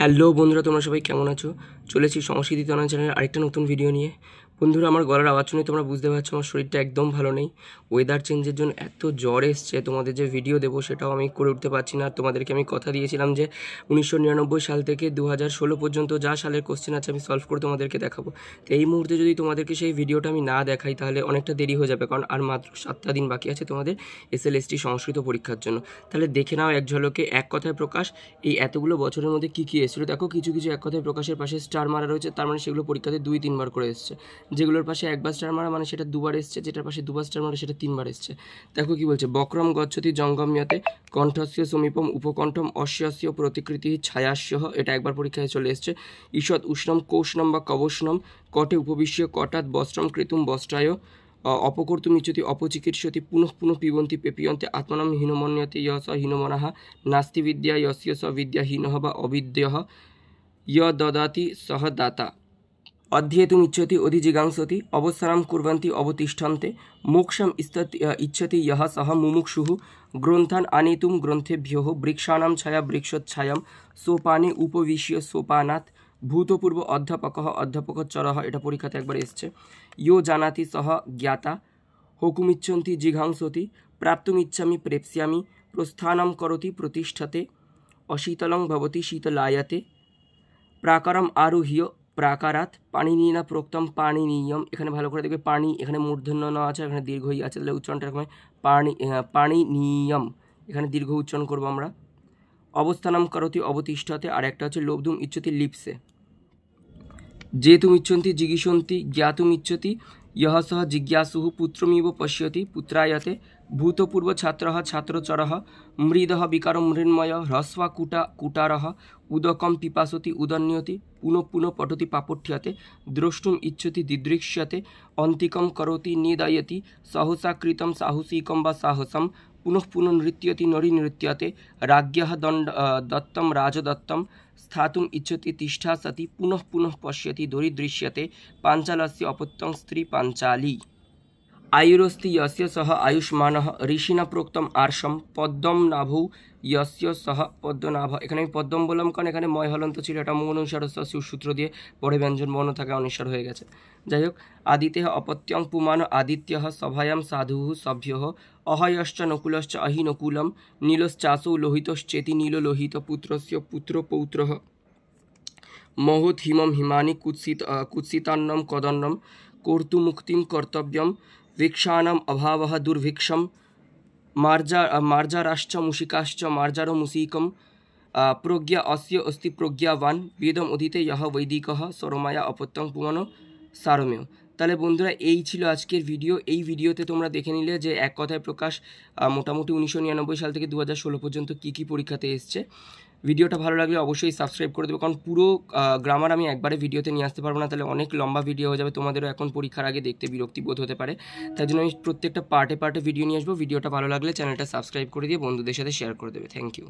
Hello বন্ধুরা, তোমরা সবাই কেমন আছো? চলেছি সংস্কৃতি তনয় চ্যানেলের আরেকটা নতুন ভিডিও নিয়ে। বন্ধুরা, আমার গলার আওয়াজ শুনে তোমরা বুঝতে পারছো আমার শরীরটা একদম ভালো নেই। ওয়েদার চেঞ্জের জন্য এত জ্বর এসছে, তোমাদের যে ভিডিও দেবো সেটাও আমি করে উঠতে পারছি না। তোমাদেরকে আমি কথা দিয়েছিলাম যে 1999 সাল থেকে 2016 পর্যন্ত যা সালের কোশ্চেন আছে আমি সলভ করে তোমাদেরকে দেখাবো। তো এই মুহূর্তে যদি তোমাদেরকে সেই ভিডিওটা আমি না দেখাই তাহলে অনেকটা দেরি হয়ে যাবে, কারণ আর মাত্র 7টা দিন বাকি আছে তোমাদের SLST সংস্কৃত পরীক্ষার জন্য। তাহলে দেখে নাও এক ঝলকে এক কথায় প্রকাশ এই এতগুলো বছরের মধ্যে কী কী এসেছিলো। দেখো, কিছু কিছু এক কথায় প্রকাশের পাশে স্টার মারা রয়েছে, তার মানে সেগুলো পরীক্ষাতে 2-3 বার করে এসছে। যেগুলোর পাশে একবার স্টার মারা মানে সেটা 2বার এসছে, যেটার পাশে 2বার স্টার মারা সেটা 3বার এসছে। দেখো কি বলছে, বক্রম গচ্ছতি জঙ্গম্যতে কণ্ঠস্য সমীপম উপকণ্ঠম অস্যস্য প্রতিকৃতি ছায়াস্য, এটা একবার পরীক্ষায় চলে এসছে। ঈষৎ উষ্ণম কৌষ্ণম বা কবষ্ণম কটে উপবিশ্য কটাৎ বস্ত্রম কৃতুম বস্ত্রায় অপকর্তুম ইচ্ছতি অপচিকিৎসতি পুনঃ পুনঃ পিবন্তি পেপিয়ন্তে আত্মনাম হীনমন্যতে ইয় স হীনমনঃ নাস্তি বিদ্যা ইয়স্য স বিদ্যাহীনঃ বা অবিদ্যঃ য় দদাতি সহ দাতা অধ্যেতুম ইচ্ছতি অধিজিগাংসতি অবস্থানাম কুর্বন্তি অবতিষ্ঠন্তে মোক্ষম ইচ্ছতি ইয়ঃ সহ মুমুক্ষুঃ গ্রন্থান আনেতুম গ্রন্থেভ্যঃ বৃক্ষাণাম ছায়া বৃক্ষচ্ছায়াম সোপানে উপবিশ্য সোপানাৎ ভূতপূর্ব অধ্যাপকচরঃ, এটা পরীক্ষাতে একবার এসছে। ইয়ো জানাতি সহ জ্ঞাতা হকুমিচ্ছন্তি জিঘাংসতি প্রাপ্তুমিচ্ছামি প্রেপ্স্যামি প্রস্থানম করতি প্রতিষ্ঠতে অশীতলং ভবতি শীতলায়তে প্রাকারম আরোহ্য প্রাকারাত পাণিনিনা প্রোক্তম পাণিনীয়ম। এখানে ভালো করে দেখবে, পানি এখানে মূর্ধন্য ন আছে, এখানে দীর্ঘ ই আছে, তাহলে উচ্চারণটা এরকম পাণিনীয়ম, এখানে দীর্ঘ উচ্চারণ করবো আমরা। অবস্থানম করতি অবতিষ্ঠতে, আর একটা হচ্ছে লোভদুম ইচ্ছতি লিপসে যেতুম ইচ্ছন্তি জিগীষন্তি জ্ঞাতুম ইচ্ছতি ইয়ঃ সহ জিজ্ঞাসুঃ পুত্রমিব পশ্যতি পুত্রায়তে ভূতপূর্ব ছাত্রঃ ছাত্রচরঃ মৃদঃ বিকারো মৃন্ময় হ্রস্বা কুটারঃ উদকম পিপাসতি উদন্যতি পুনঃ পুনঃ পঠতি পাপঠ্যতে দ্রষ্টুম ইচ্ছতি দিদৃক্ষ্যতে অন্তিকম করোতি নিদায়তি সহসা কৃতম সাহসিকম বা সাহসম পুনঃ পুনঃ নৃত্যতি নৃত্যতে রাজ্ঞঃ দত্তম রাজদত্তম স্থাতুম ইচ্ছতি তিষ্ঠা সতি পুনঃ পুনঃ পশ্যতি দরিদৃশ্যতে পাঞ্চালস্য অপত্যং স্ত্রী পাঞ্চালী আয়ুরস্তি ইয়স্য সহ আয়ুষ্মানঃ ঋষিণা প্রোক্তম আর্ষম পদ্মম নাভৌ ইয়স্য সহ পদ্মনাভ। এখানে আমি পদ্মম বললাম কারণ এখানে ময় হলন্ত ছিল, এটা মৌন অনুসারস্য সূত্র দিয়ে পরে ব্যঞ্জন বর্ণ থাকা অনুসার হয়ে গেছে। যাই হোক, আদিতে অপত্যং পুমান আদিত্য সভায়াম সাধু সভ্য অহয়শ্চ নকুলশ্চ অহিনকুলম নীলশ্চাসৌ লোহিতশ্চেতি নীললোহিত পুত্রস্য পুত্র পৌত্র মহৎ হিমম হিমানি কুৎসিতান্নম কদন্নম কর্তুমুক্তিম কর্তব্যম ভিক্ষাণম অভাবঃ দুর্ভিক্ষম মার্জারাশ্চ মুশিকাশ্চ মার্জারো মুশিকম প্রজ্ঞা অস্য অস্তি প্রজ্ঞাবান বেদম অধীতে ইহ বৈদিকঃ সরমায়া অপত্যং পুমানো সারমেয়। তাহলে বন্ধুরা, এই ছিল আজকের ভিডিও। এই ভিডিওতে তোমরা দেখে নিলে যে এক কথায় প্রকাশ মোটামুটি 1999 সাল থেকে 2016 পর্যন্ত কী কী পরীক্ষাতে এসছে। ভিডিওটা ভালো লাগলে অবশ্যই সাবস্ক্রাইব করে দেবো, কারণ পুরো গ্রামার আমি একবারে ভিডিওতে নিয়ে আসতে পারবো না, তাহলে অনেক লম্বা ভিডিও হয়ে যাবে, তোমাদেরও এখন পরীক্ষার আগে দেখতে বিরক্তিবোধ হতে পারে। তাই জন্য আমি প্রত্যেকটা পার্টে ভিডিও নিয়ে আসবো। ভিডিওটা ভালো লাগলে চ্যানেলটা সাবস্ক্রাইব করে দিয়ে বন্ধুদের সাথে শেয়ার করে দেবে। Thank you.